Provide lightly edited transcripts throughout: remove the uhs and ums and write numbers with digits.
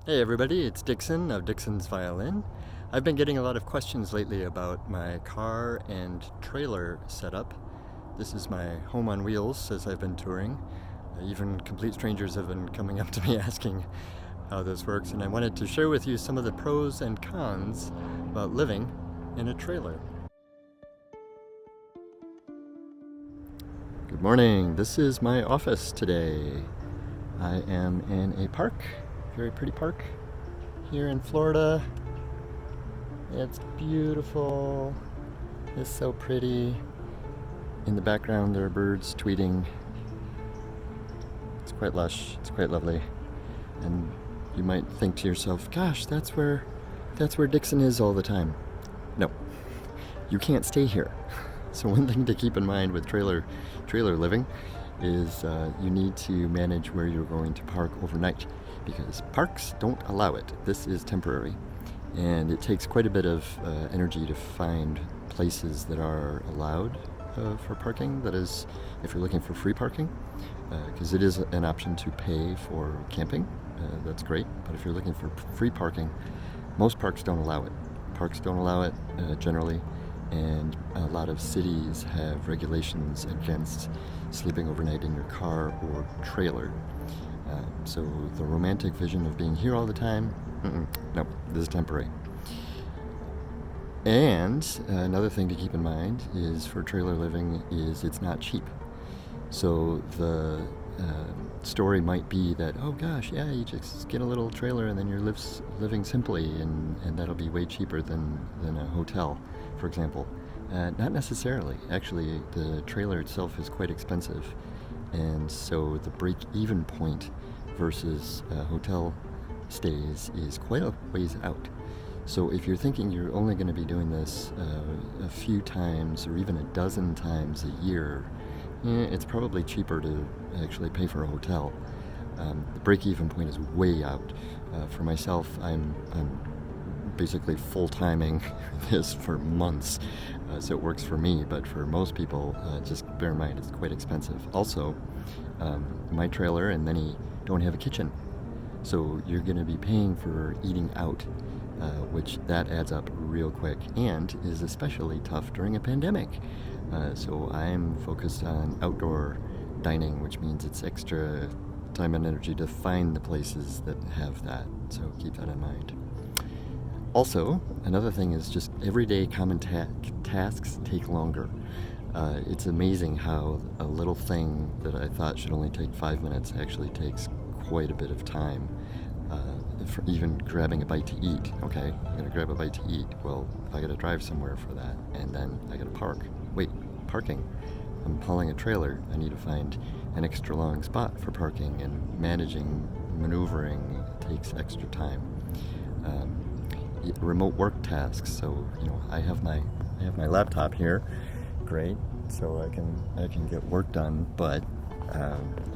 Hey everybody, it's Dixon of Dixon's Violin. I've been getting a lot of questions lately about my car and trailer setup. This is my home on wheels as I've been touring. Even complete strangers have been coming up to me asking how this works, and I wanted to share with you some of the pros and cons about living in a trailer. Good morning, this is my office today. I am in a park, very pretty park here in Florida. It's beautiful. It's so pretty. In the background there are birds tweeting. It's quite lush, it's quite lovely. And you might think to yourself, gosh, that's where Dixon is all the time. No, you can't stay here. So one thing to keep in mind with trailer living is you need to manage where you're going to park overnight, because parks don't allow it. This is temporary, and it takes quite a bit of energy to find places that are allowed for parking. That is, if you're looking for free parking, because it is an option to pay for camping. That's great, but if you're looking for free parking, most parks don't allow it. Parks don't allow it generally, and a lot of cities have regulations against sleeping overnight in your car or trailer. So the romantic vision of being here all the time, no, this is temporary. And another thing to keep in mind is for trailer living is it's not cheap. So the story might be that, oh gosh, yeah, you just get a little trailer and then you're living simply, and that'll be way cheaper than a hotel, for example. Not necessarily. Actually, the trailer itself is quite expensive, and so the break-even point versus hotel stays is quite a ways out. So if you're thinking you're only going to be doing this a few times or even a dozen times a year, it's probably cheaper to actually pay for a hotel. The break-even point is way out. For myself, I'm basically full-timing this for months, so it works for me, but for most people, just bear in mind it's quite expensive. Also, my trailer and many don't have a kitchen, so you're going to be paying for eating out, which that adds up real quick and is especially tough during a pandemic. So I'm focused on outdoor dining, which means it's extra time and energy to find the places that have that, so keep that in mind. Also, another thing is just everyday common tasks take longer. It's amazing how a little thing that I thought should only take 5 minutes actually takes quite a bit of time. For even grabbing a bite to eat. Okay, I'm gonna grab a bite to eat. Well, I gotta drive somewhere for that, and then I gotta park. Wait, parking. I'm hauling a trailer. I need to find an extra long spot for parking, and managing, maneuvering takes extra time. Remote work tasks. So I have my laptop here. Great. So I can get work done, but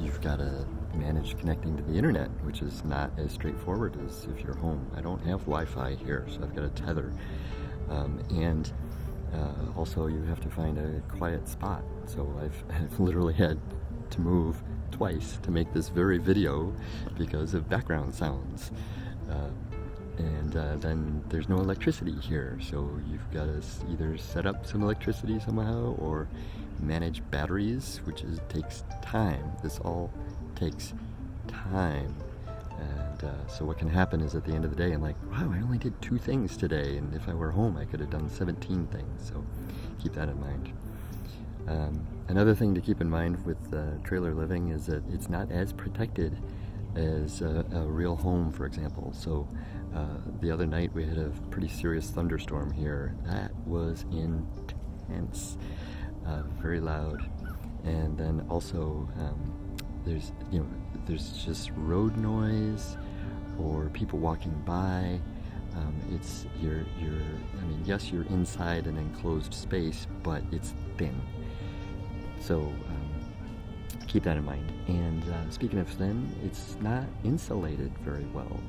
you've got to manage connecting to the internet, which is not as straightforward as if you're home. I don't have Wi-Fi here, so I've got a tether, and also you have to find a quiet spot. So I've literally had to move twice to make this very video because of background sounds. And then there's no electricity here, so you've got to either set up some electricity somehow or manage batteries, which takes time. This all takes time. And so what can happen is at the end of the day, I'm like, wow, I only did 2 things today, and if I were home, I could have done 17 things. So keep that in mind. Another thing to keep in mind with trailer living is that it's not as protected as a real home, for example. So the other night we had a pretty serious thunderstorm here. That was intense, very loud, and then also there's just road noise or people walking by. Yes, you're inside an enclosed space, but it's thin. So keep that in mind. And speaking of thin, it's not insulated very well.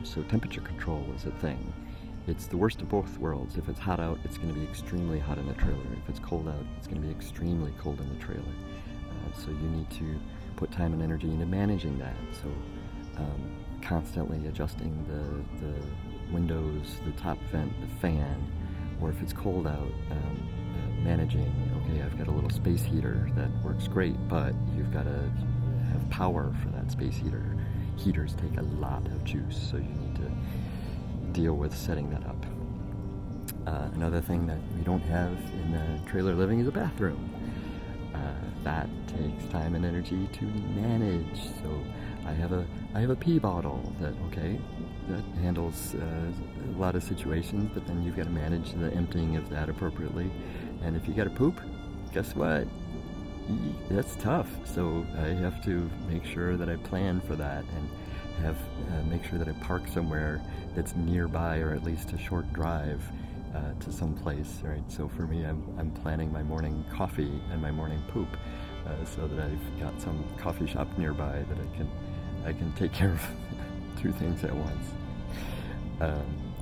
So temperature control is a thing. It's the worst of both worlds. If it's hot out, it's going to be extremely hot in the trailer. If it's cold out, it's going to be extremely cold in the trailer. So you need to put time and energy into managing that. So constantly adjusting the windows, the top vent, the fan, or if it's cold out, managing, okay, I've got a little space heater that works great, but you've got to have power for that space heater. Heaters take a lot of juice, so you need to deal with setting that up. Another thing that we don't have in the trailer living is a bathroom. That takes time and energy to manage. So I have a pee bottle that handles a lot of situations, but then you've got to manage the emptying of that appropriately. And if you got to poop, guess what? That's tough. So I have to make sure that I plan for that and make sure that I park somewhere that's nearby, or at least a short drive to some place, right? So for me, I'm planning my morning coffee and my morning poop, so that I've got some coffee shop nearby that I can take care of two things at once.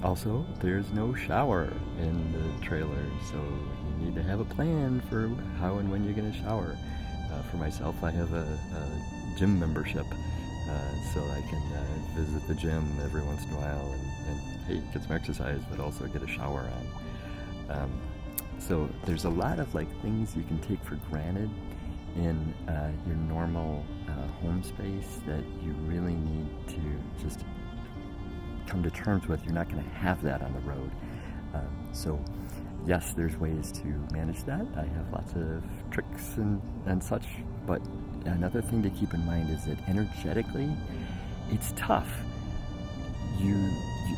Also, there's no shower in the trailer, so you need to have a plan for how and when you're going to shower. For myself, I have a gym membership, so I can visit the gym every once in a while and hey, get some exercise, but also get a shower on. So there's a lot of things you can take for granted in your normal home space that you really need to just come to terms with. You're not going to have that on the road. So yes, there's ways to manage that. I have lots of tricks and such, but another thing to keep in mind is that energetically, it's tough.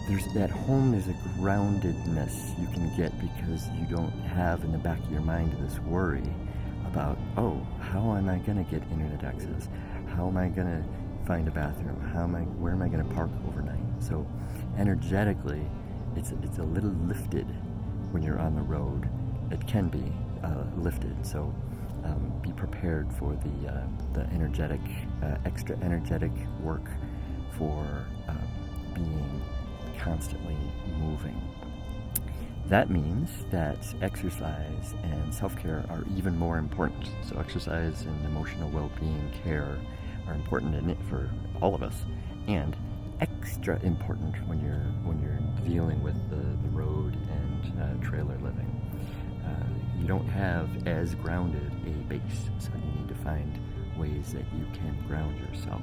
There's that home is a groundedness you can get because you don't have in the back of your mind this worry about, oh, how am I going to get internet access? How am I going to find a bathroom? Where am I going to park overnight? So energetically, it's a little lifted when you're on the road. It can be lifted. So be prepared for the energetic, extra energetic work for being constantly moving. That means that exercise and self-care are even more important. So exercise and emotional well-being care are important in it for all of us, and extra important when you're dealing with the road and trailer living. You don't have as grounded a base, so you need to find ways that you can ground yourself.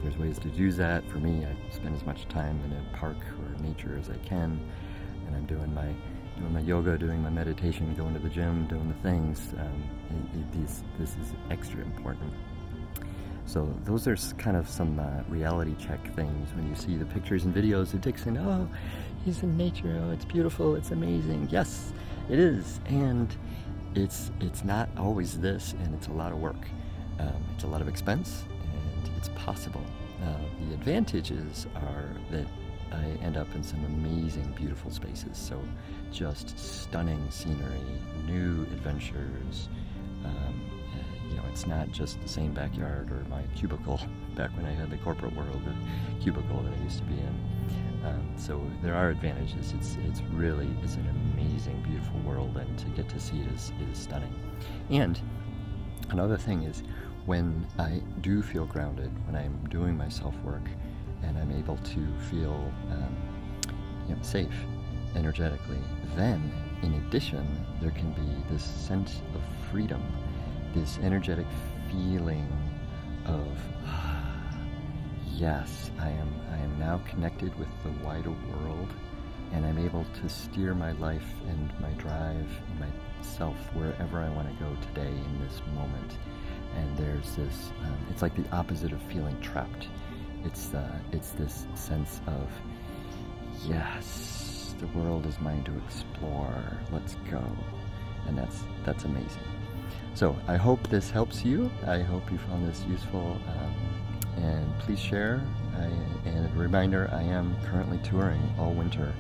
There's ways to do that. For me, I spend as much time in a park or nature as I can, and I'm doing my yoga, doing my meditation, going to the gym, doing the things. This is extra important. So those are kind of some reality check things when you see the pictures and videos of Dixon. Oh, he's in nature. Oh, it's beautiful. It's amazing. Yes, it is, and it's not always this, and it's a lot of work. It's a lot of expense. It's possible. The advantages are that I end up in some amazing, beautiful spaces. So just stunning scenery, new adventures. It's not just the same backyard or my cubicle back when I had the corporate world, the cubicle that I used to be in. So there are advantages. It's an amazing, beautiful world, and to get to see it is stunning. And another thing is, when I do feel grounded, when I'm doing my self-work, and I'm able to feel safe energetically, then in addition, there can be this sense of freedom, this energetic feeling of, yes, I am now connected with the wider world, and I'm able to steer my life and my drive and myself wherever I want to go today in this moment. And there's this, it's like the opposite of feeling trapped. It's this sense of, yes, the world is mine to explore. Let's go. And that's amazing. So I hope this helps you. I hope you found this useful. And please share. And a reminder, I am currently touring all winter,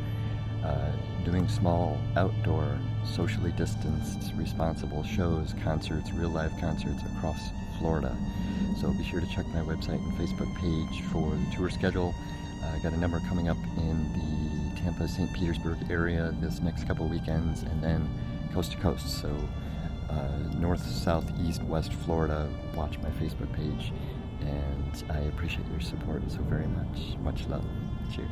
doing small outdoor, socially distanced, responsible shows, concerts, real live concerts across Florida. So be sure to check my website and Facebook page for the tour schedule. I got a number coming up in the Tampa, St. Petersburg area this next couple weekends, and then coast to coast. So north, south, east, west Florida, watch my Facebook page and I appreciate your support so very much. Much love. Cheers.